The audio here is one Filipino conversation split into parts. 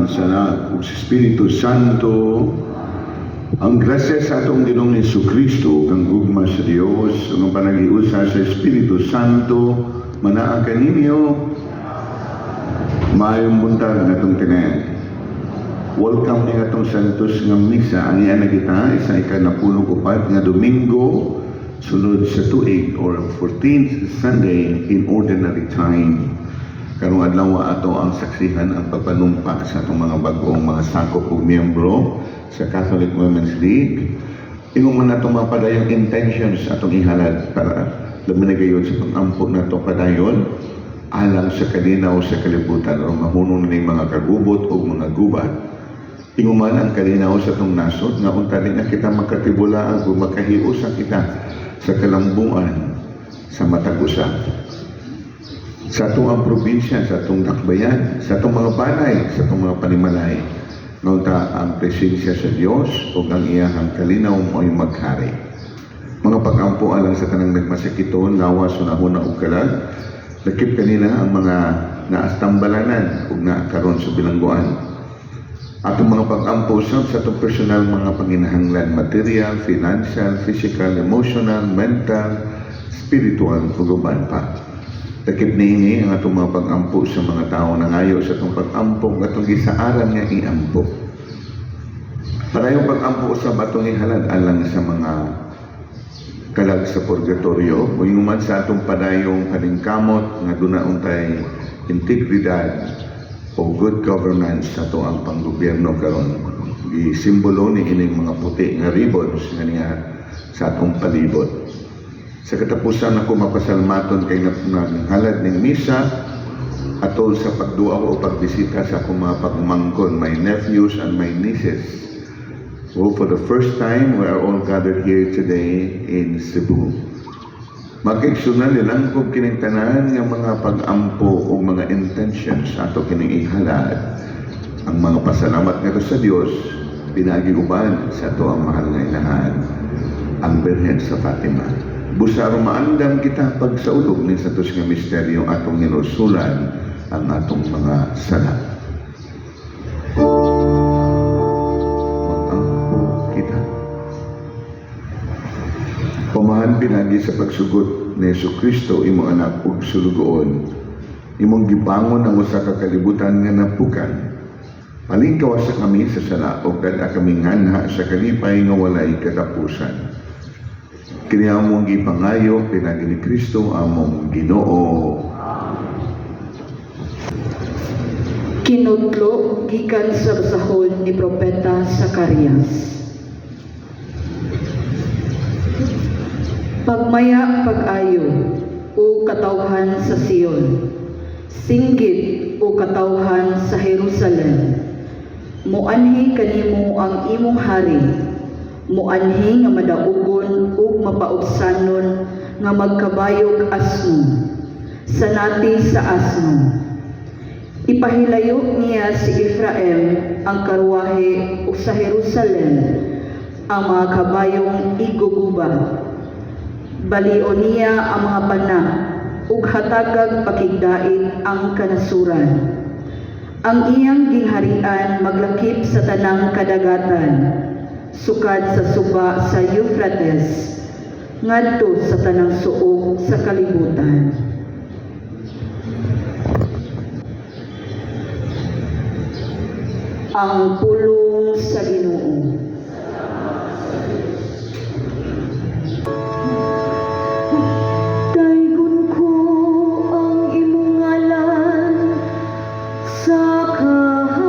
Ama, sa Anak, ug sa Espiritu Santo, ang grasya sa atong Ginoong Jesucristo, kang gugma sa Dios, ang panagiusa sa Espiritu Santo, manaa kaninyo, maayong buntag natong tinayan. Welcome ni atong Santos nga misa, ang iyan na kita, isa ikanapulo upat nga Domingo, sunod sa tuig or 14th Sunday in Ordinary Time. Karong adlaw ato ang saksihan ang pagpanumpa sa atong mga bag-ong mga sakop ug miyembro sa Catholic Women's League. Ingon man natong mga padayong intentions atong ihalad para labi na gayon sa pag-ampo nato padayon alang sa kalinaw sa kalibutan o mahunong ni mga kagubot o mga gubat. Ingon man ang kalinaw sa atong nasod nga unta din na kita makatibulaan kung makahiusa kita sa kalambungan sa matag usa. Sa atong ang probinsya, sa atong dakbayan, sa atong mga balay, sa atong mga panimalay, ngunta ang presensya sa Dios o ang iyahang kalinaw mo'y maghari. Mga pag-ampo alang sa kanang nagmasakiton, lawas, sunahuna o kalag, lakip kanina ang mga naastambalanan o naakaroon sa bilangguan. Atong mga pag-ampo sa atong personal mga panginahanglan, material, financial, physical, emotional, mental, spiritual, ug uban pa. Takip niini ang atong mga pag-ampo sa mga tao na ngayo sa atong pag-ampo atong gisaaran nga iampo. Parayong pag-ampo sa atong ihalad alang sa mga kalag sa purgatorio o inuman sa atong padayong kalingkamot nga dunaon tay integridad o good governance sa ato ang panggobyerno karon. Gisimbolo ni ining mga puti nga ribbons nga niya sa atong palibot. Sa katapusan ako mapasalmaton kay naghalad ng misa atol sa pagduaw o pagbisita sa akong mga pagmangkon, my nephews and my nieces. So for the first time, we are all gathered here today in Cebu. Mag-igsunan nilang kung kinintanan ng mga pag-ampo o mga intentions ato kining ihalad. Ang mga pasalamat nga sa Dios, pinag-iuban sa ato ang mahal nga inahan, ang Birhen sa Fatima. Busa maandam kita pag sa ulog ni sa tos nga misteryo atong ninusulan ang atong mga sala. Mag-ampo kita. Pamahan pinagi sa pagsugot ni Jesucristo imo anak ug sulugoon. Imong gibangon ang usa ka kalibutan nga napukan. Palingkaw sa kami sa sala ug dada kami nganha sa kalipay nga walay katapusan. Kini among gipangayo pinagi ni Kristo among Ginoo. Kinutlo gikan sa basahon ni Propeta Zacarias. Pagmaya pag-ayo o katawhan sa Sion, singgit o katawhan sa Jerusalem, muanhi kanimo ang imong hari, muanhi nga madaugon ug mapaubsanon nga magkabayog asno, sanati sa asno. Ipahilayo niya si Ephraim ang karwahe ug sa Jerusalem ang mga kabayong iguguba. Balio niya ang mga pana ug hatagag pakigdait ang kanasuran. Ang iyang gingharian maglakip sa tanang kadagatan, sukad sa suba sa Euphrates, ngadto sa tanang suog sa kalibutan. Ang pulong sa Ginoo. Daygon ko ang imong ngalan sa kahangturan,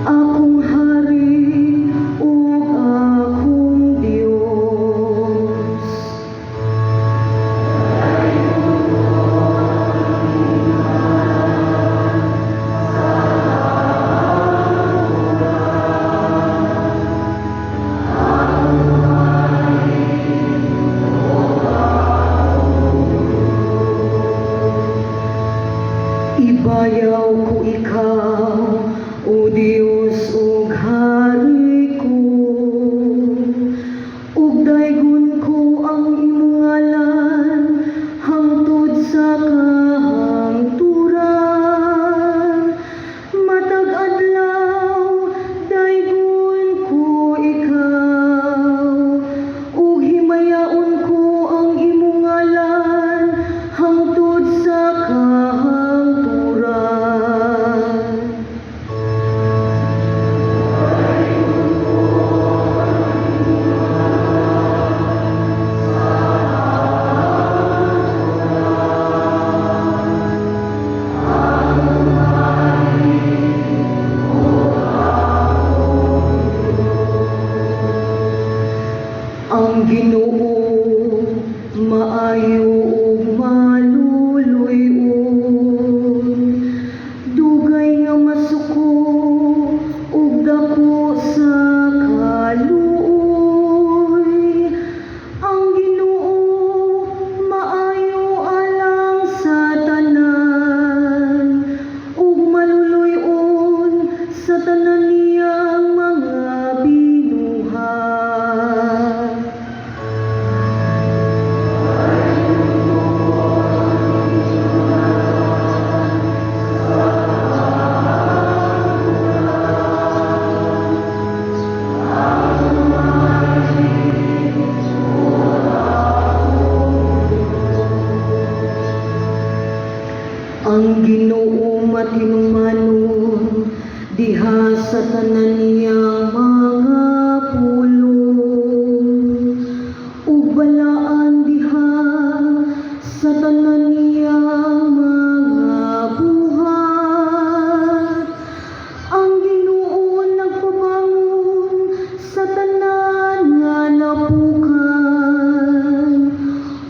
akong hari ug akong Dios. Sa sa tanan niyang mga pulong, ug balaan diha sa tanan niyang mga buhat. Ang Ginoo nagpabangon sa tanan nga napukan,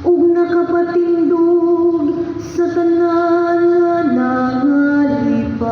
ug nakapatindog sa tanan nga nangalipas.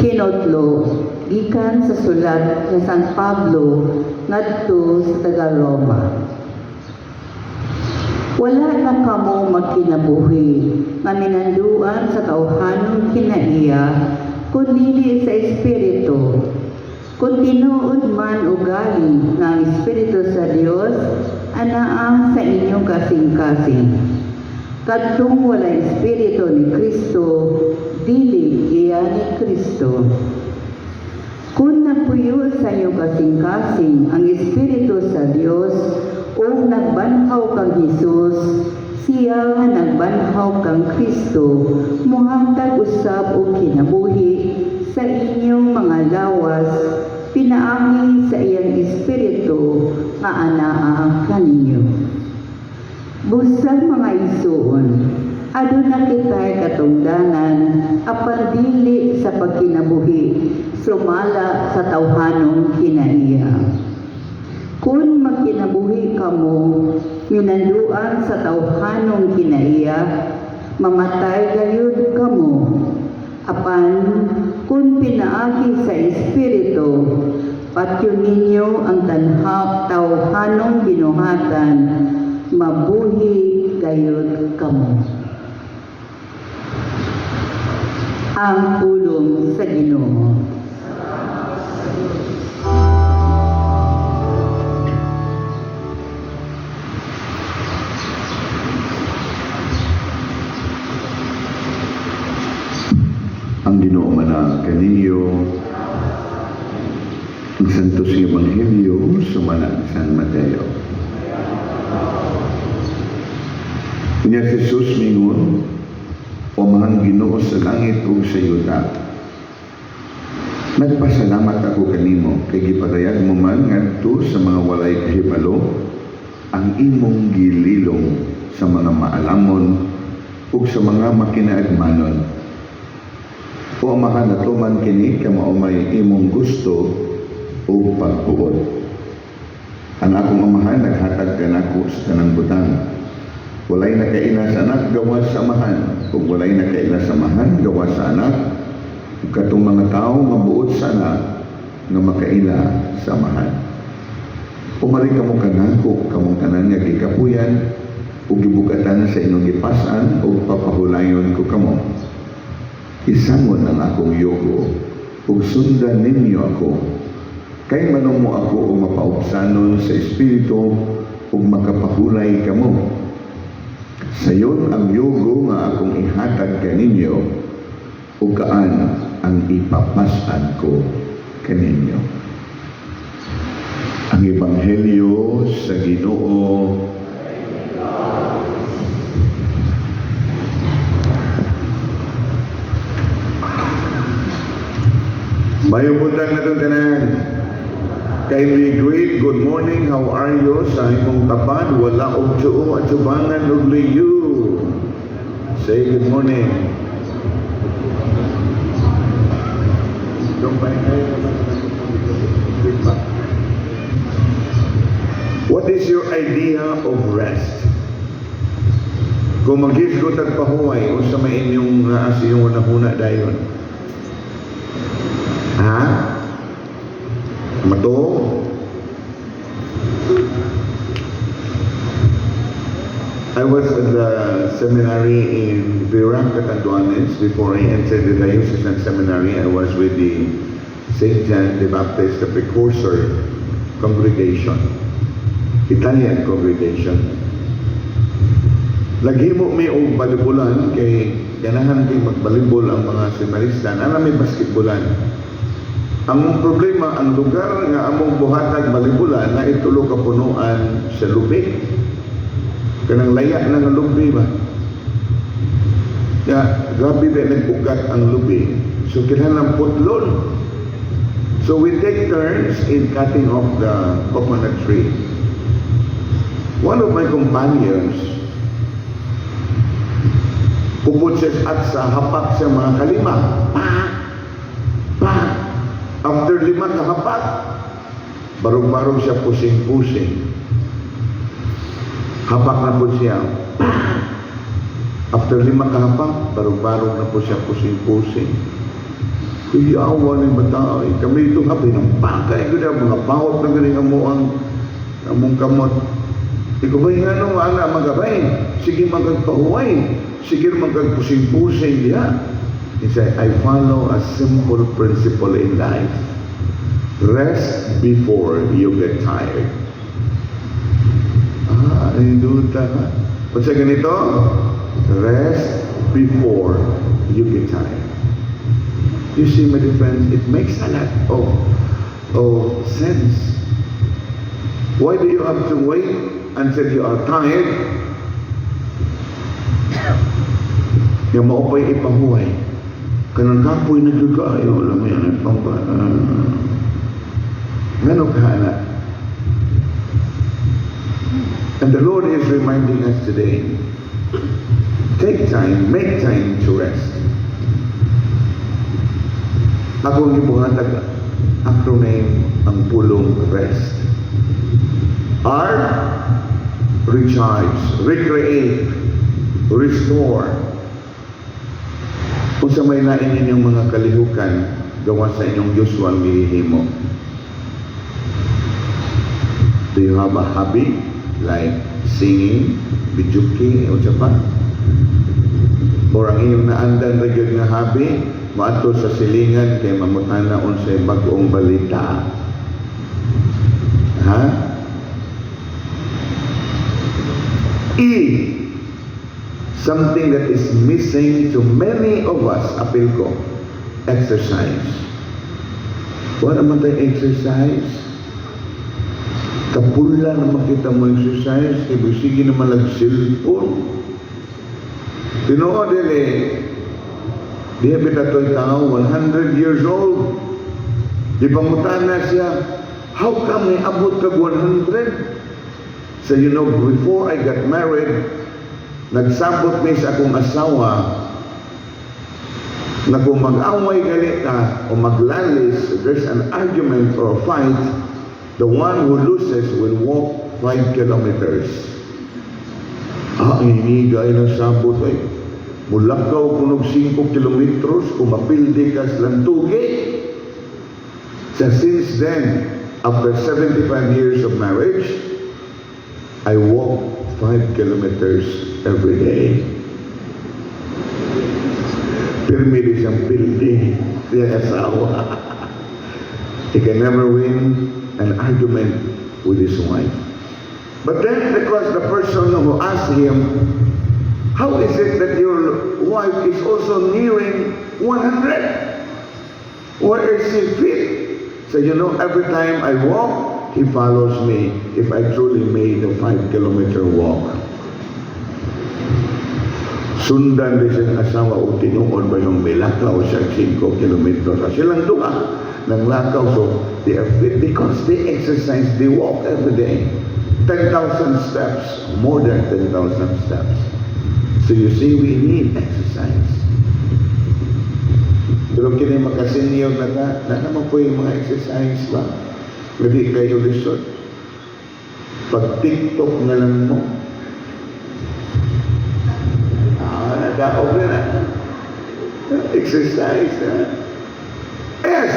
Kinotlo, gikan sa sulat ni San Pablo ngadto sa taga-Roma. Wala na kamo magkinabuhi nga minanduan sa tawhanong kinaiya kundi sa Espiritu. Kung tinuod man ugali nga ang Espiritu sa Dios anaa sa inyong kasing-kasing. Kadtong wala Espiritu ni Kristo, dili iya ni Kristo. Kung napuyo sa iyo kasing-kasing ang Espiritu sa Dios o nagbanhaw kang Jesus, siya nga nagbanhaw kang Kristo, muhangtag usab og kinabuhi sa inyong mga lawas, pinaagi sa iyang Espiritu nga anaa kaninyo. Busag mga isuon, aduna kita'y katungdanan apan dili sa pagkinabuhi sumala sa tawhanong kinaiya. Kung magkinabuhi kamo minanduan sa tawhanong kinaiya, mamatay gayud kamo. Apan kung pinaagi sa Espiritu, patyon ninyo ang tawhanong binuhatan, mabuhi gayud kamo. Ang pulong sa Ginoo. Ang Ginoo manang kaninyo, ang Santo sa Ebanghelyo sumanang San Mateo. Kanya Jesus mingon, o mga Ginoo sa langit ug sa yuta. Nagpasalamat ako kanimo kay gipadayag mo man ngadto sa mga walay kahibalo ang imong gililong sa mga maalamon ug sa mga makinaagmanon. O amahan natuman kini kamo may imong gusto ug pagbuot. Ang akong amahan naghatag kanako sa tanang butang. Walay nakaila sa anak gawas sa amahan, ug walay nakaila sa amahan gawas sa anak, ug katong mga tao mabuot sa anak nga makaila sa amahan. Umali kamo kanako kamong tanan nga gikapuyan ug gibugatan sa inyong gipasan ug papahulayon ko kamo. Isangon ang akong yogo ug sundan ninyo ako. Kay manong ako o mapaubsanon sa Espiritu ug makapahulay kamo. Sayon ang yogo nga akong ihatag kaninyo ug kaan ang ipapasan ko kaninyo. Ang Ebanghelyo sa Ginoo. Mayong buntag na itong tanan. Kindly greet, good morning, how are you? Sa imong tapat, wala og tuo at tubangan og liyu. Say good morning. What is your idea of rest? Kung mag-give tagpahuway, o sa may inyong asiyong nahuna dayon. Ha? Mato? I was at the seminary in Virang, Catanduanes. Before I entered the Diocesan Seminary, I was with the St. John the Baptist, the precursor congregation, Italian congregation. Naghimo mi og balibulan kay ganahan kay magbalibol ang mga seminarista na may basketbolan. Ang problema, ang lugar nga among buhatag balibulan na itulo ka punuan sa lubi. Kanang laya na ng lubi ba? Ya, grabe ba nag-ugat ang lubi. So kinahanglan putlon. So we take turns in cutting off the coconut tree. One of my companions, pupod siya at sa hapak sa mga kalima. Pa! After 5 kahapak, barong-barong siya pusing-pusing. Hapak na po siya. After 5 kahapak, barong-barong na po siya pusing-pusing. Kuyawa ng batay. Kami ito hapi ng pakay. Kaya mga bawat na galing among kamot. Ikaw ba yung ano, ana, magabay? Sige magagpahuay. Sige magagpusing-pusing diya. He said, I follow a simple principle in life. Rest before you get tired. Induta ka. Kung sa ganito, rest before you get tired. You see, my dear friends, it makes a lot of sense. Why do you have to wait until you are tired? Yung maupay ipahuay. Kanang kapoy na dugayo, alam mo yan, ganun kahala. And the Lord is reminding us today, take time, make time to rest. Akong ibuhatag acronym ang pulong rest. R, recharge, recreate, restore. Kung sa may lain ninyong mga kalihukan, gawa sa inyong usual gihimo. Do you have a hobby? Like singing, bijuki, o pa? Or ang inyong naandan na yun nga hobby, maato sa silingan kay mamutana unsay bag-ong balita. Ha? E, something that is missing to many of us, apil ko, exercise. Wala naman tayo exercise. Kapula naman kita mo exercise, ibig naman lag-cellphone. Tinoo dili, di habita to'y tao, 100 years old. Di pangutan na siya, how come may abot ka 100? So you know, before I got married, nagsabot mi sa akong asawa na kung mag-away galit ka o maglalis, there's an argument or a fight, the one who loses will walk 5 kilometers. Ini gaya ng sabot ay mulakaw kunog 5 kilometros kung mapildi ka sa lantugi. So since then, after 75 years of marriage, I walk 5 kilometers every day. Pirmi siyang pildi siya asawa. He can never win an argument with his wife. But then because the person who asked him, how is it that your wife is also nearing 100? Where is she fit? So you know, every time I walk, he follows me if I truly made a 5-kilometer walk. Sundan din siyang asawa o tinuod ba yung may lakaw siya 5 kilometers. Silang duha ng lakaw. So they are fit because they exercise, they walk every day. 10,000 steps, more than 10,000 steps. So you see, we need exercise. Pero kini makasenyor na naman po yung mga exercise ba? Hindi kayo lisod. Pag TikTok na lang mo, nadaog na. Exercise. S.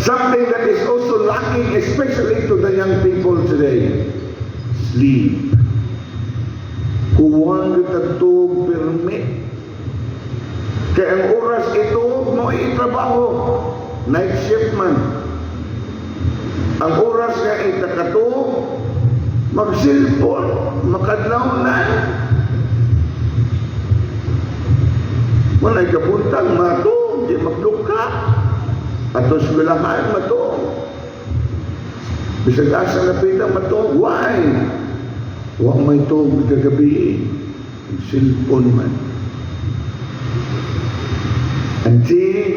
Something that is also lacking, especially to the young people today. Sleep. tagtog permit. Kaya ang oras ito, mo itrabaho. Night shift man. Ang oras nga itakato, mag-cellphone, makadlaw na. Wala'y kapuntang mato, di magduka. Atos gulahan mato. Bisag asa napita mato, why? Huwag may tog kagabi. Cellphone man. Until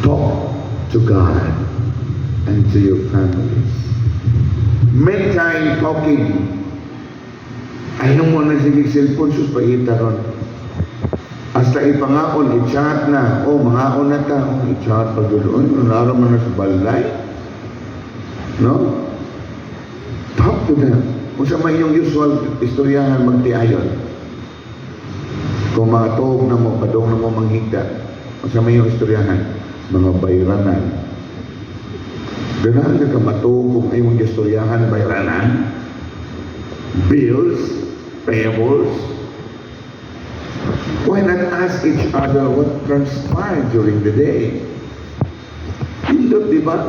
talk to God and to your families. Make time talking. Ayaw mo na sige cellphone, sus pahita ron. Hasta ipangaon, i-chat na. Oh, mangaon na ta. Oh, i-chat pa doon. Naraman na sa balay. No? Talk to them. Kung sa may yung usual istoryahan magtiayon. Kung mga tuog na mo, padong na mo manghigda. Kung sa may yung istoryahan, mga bayranan. Ganahan ka matuog kung ay mong istoryahan, bayranan. Bills, payables. Why not ask each other what transpired during the day? Hindot, di ba?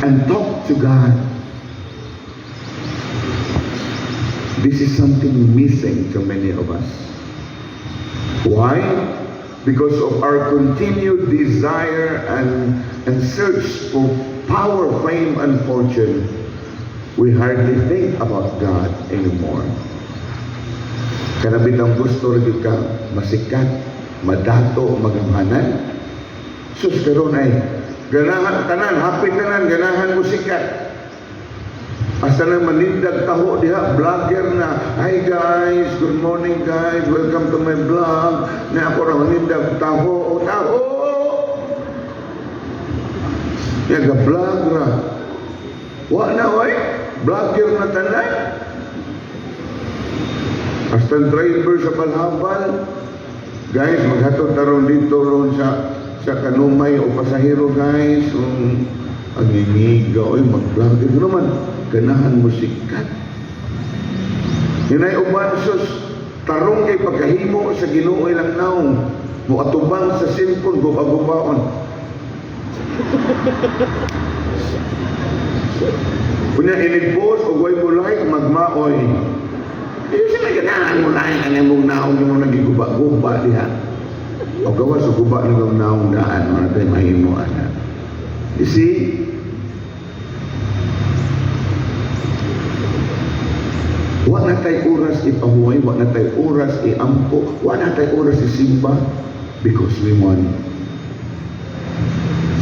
And talk to God. This is something missing to many of us. Why? Because of our continued desire and search for power, fame, and fortune, we hardly think about God anymore. Kanabit ang gusto rin ka masikat, madato, magamhanan. Sus, karon ay ganahan tanan, hapit tanan, ganahan mo sikat. Asa na manindag taho diha, vlogger na. Hi guys, good morning guys, welcome to my vlog. Na ako ra manindag taho, taho. Yaga vlog ra. Wa na oy, vlogger na tanan. Hasta driver sa Balhabal. Guys, maghatod taron dito ron sa kanumay o pasahero guys. Ang iniga, oy mag-vlog din naman. Ganahan mo sikat. Hinay uban sus, tarong kay pagkahimo sa Ginoo ilang naong. Mo atubang sa cellphone, guba-gubaon. Kunya inigpos o way mo like, magmaoy. Yung sila ganahan mo like, ang mong naong yung mga nagiguba-guba diha. O gawa sa guba ng naong daan, mga tayo mahimo anak. You see, wa na tayo oras ipahuway, wa na tayo oras iampo, wa na tayo oras isimba because we want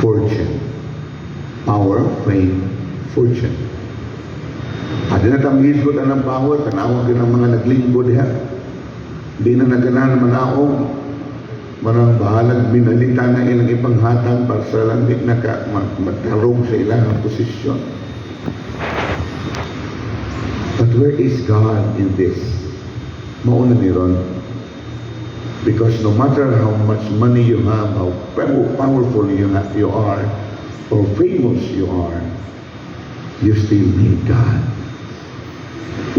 fortune, power, fame, fortune. Adi na tayong hisgot ang power, tanawag din ang mga naglinggo diha. Di na naganahan manaong, marang bahalag binalita na ilang ipanghatang para sa lang di matarong sa ilang posisyon. But where is God in this? Mauna ni Ron. Because no matter how much money you have, how powerful you are, or famous you are, you still need God.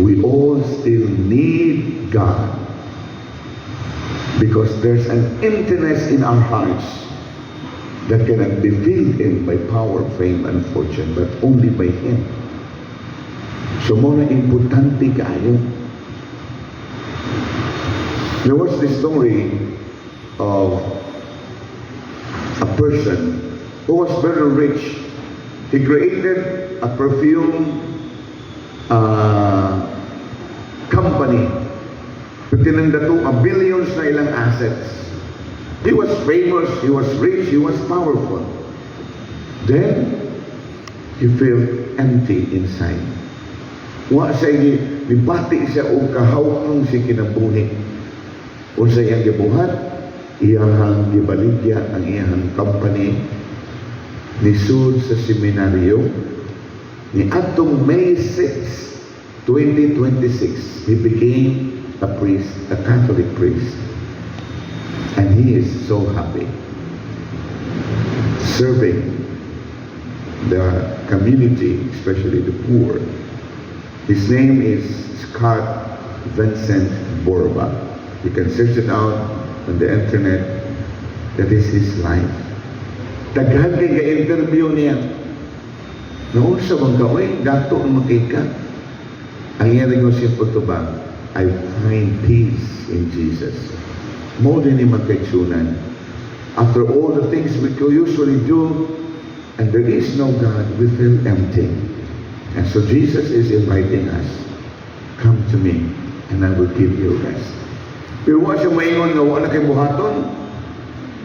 We all still need God. Because there's an emptiness in our hearts that cannot be filled in by power, fame, and fortune, but only by Him. So, muna importante kayo. There was this story of a person who was very rich. He created a perfume company. Tinanda to billions na ilang assets. He was famous, he was rich, he was powerful. Then, he felt empty inside. Wa siya gibati siya o kahawang siya kinabuhi. O sa iyang gibuhat, iyahang gibaligya ang iyahang company nisud sa seminaryo ni atong May 6, 2026, he became a priest, a Catholic priest. And he is so happy serving the community, especially the poor. His name is Scott Vincent Borba. You can search it out on the internet. That is his life. Daghan kay ka-interview niya. Noon sa mga gawin, dato ang makika. Ang iyari ko siya po ba? I find peace in Jesus. More than yung magkaitsunan. After all the things we usually do, and there is no God, we feel empty. And so Jesus is inviting us, come to me, and I will give you rest. Pero wa siya maingon nga wala kay buhaton.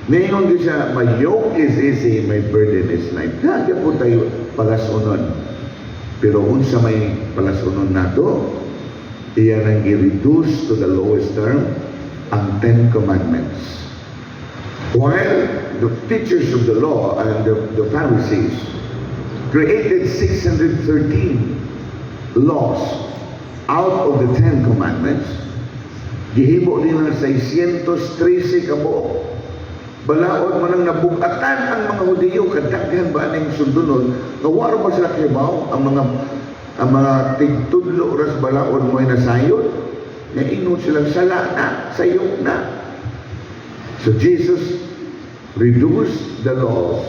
Maingon din siya, my yoke is easy, my burden is light. Kaya po tayo palasunon. Pero unsa may palasunon nato, iyan ang i-reduce to the lowest term, ang 10 Commandments. While the teachers of the law and the Pharisees created 613 laws out of the 10 Commandments, gihimo nila 613 kabuok. Balaod man ang nabugatan ang mga Hudiyo, kadaghan ba ning sundunon, nga wala ba sila kibaw ang mga tigtudlo ras balaod mo ay nasayod, nga ingon silang sala na, sayok na. So Jesus reduced the laws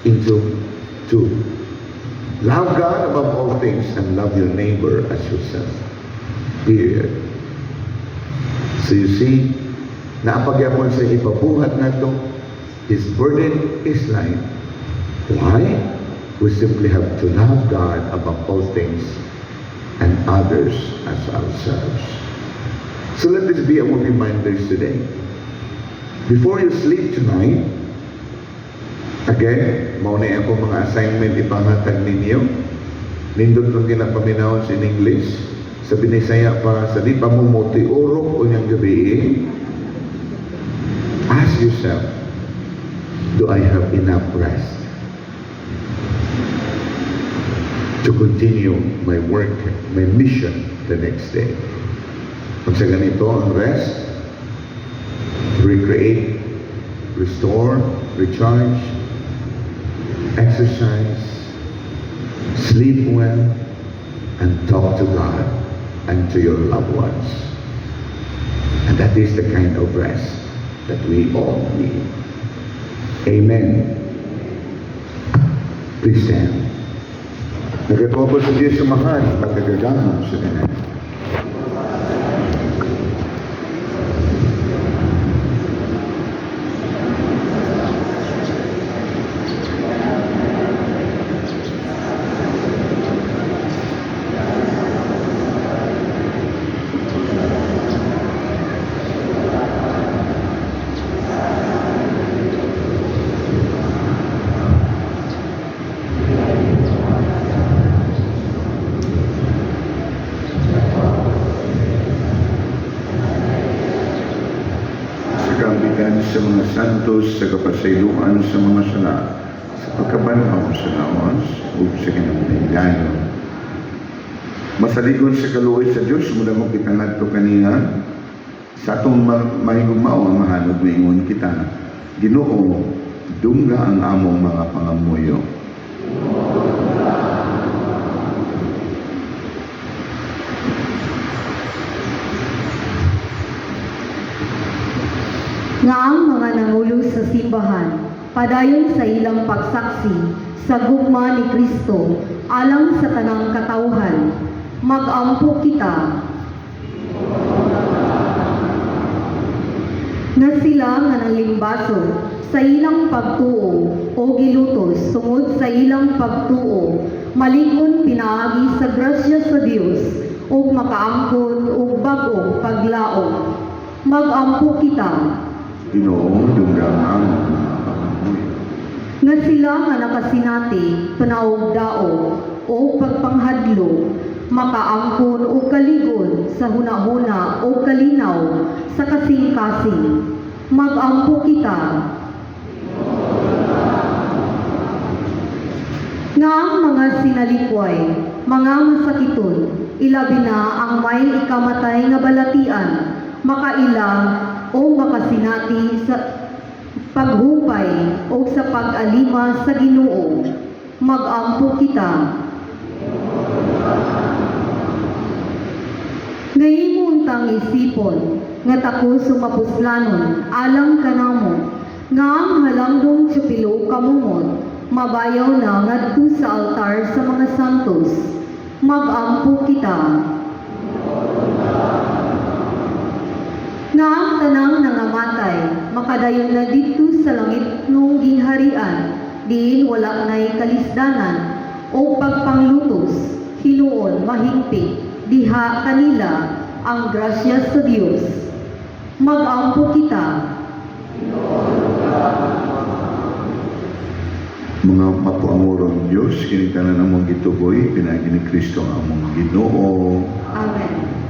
into 2. Love God above all things and love your neighbor as yourself. Period. So you see, naapagyapon sa ipabuhat na to, his burden is light. Why? We simply have to love God above all things and others as ourselves. So let this be our reminders today. Before you sleep tonight, again, mauna ako mga assignment ipangatag ninyo. Nindot kong ginapaminahon in English. Sa Binisaya pa, sa di pa mo motiurok o niyang gabi, ask yourself, do I have enough rest to continue my work, my mission the next day? Pag sa ganito ang rest, recreate, restore, recharge, exercise, sleep well, and talk to God and to your loved ones. And that is the kind of rest that we all need. Amen. Please stand. Nagkatobo sa Diyos sa mahal, pagkagagahang sa ganyan. Sa mga santos, sa kapasayloan sa mga sala, sa pagkabanhaw sa nawas, o sa kinapingayon. Masaligon sa kaluoy sa Diyos, mula mo kita nato kanina, sa atong mahigugmao ang mahanod na ingon kita, Ginoo, dungga ang among mga pangamuyo. Nga ang mga nangulo sa simbahan, padayon sa ilang pagsaksi sa gugma ni Kristo alang sa tanang katawhan, mag-ampo kita. Nga sila nga nanglimbaso sa ilang pagtuo o gilutos tungod sa ilang pagtuo, malingon pinaagi sa grasya sa Dios o makaangkon o bag-o paglaom. Mag-ampo kita. Ginoo, dungga ang among mga pangamuyo. Nga sila nga nakasinati, panaog-dao o pagpanghadlo, makaangkon o kaligon sa hunahuna o kalinaw sa kasing-kasing. Mag-ampo kita. Nga ang mga sinalikway, mga masakiton, ilabi na ang may ikamatay nga balatian, makailang o makasinati sa paghupay o sa pag-alima sa Ginoo. Mag-ampo kita. pag-isipon, nga tako sumapuslanon, alang kanamo, nga ang halangdong tsupilo kamumot, mabayaw na ngadto sa altar sa mga santos. Magampo kita. Nga ang tanang nangamatay, makadayon na dito sa langit nung ginharian, diin wala na'y kalisdanan, o pagpanglutos, hinuon mahigpit, diha kanila ang grasya sa Dios. Magampo kita. Mga mapuamorong Diyos, kinitanan ang mong gituboy, pinagi ni Kristo ang among Ginoo. Amen.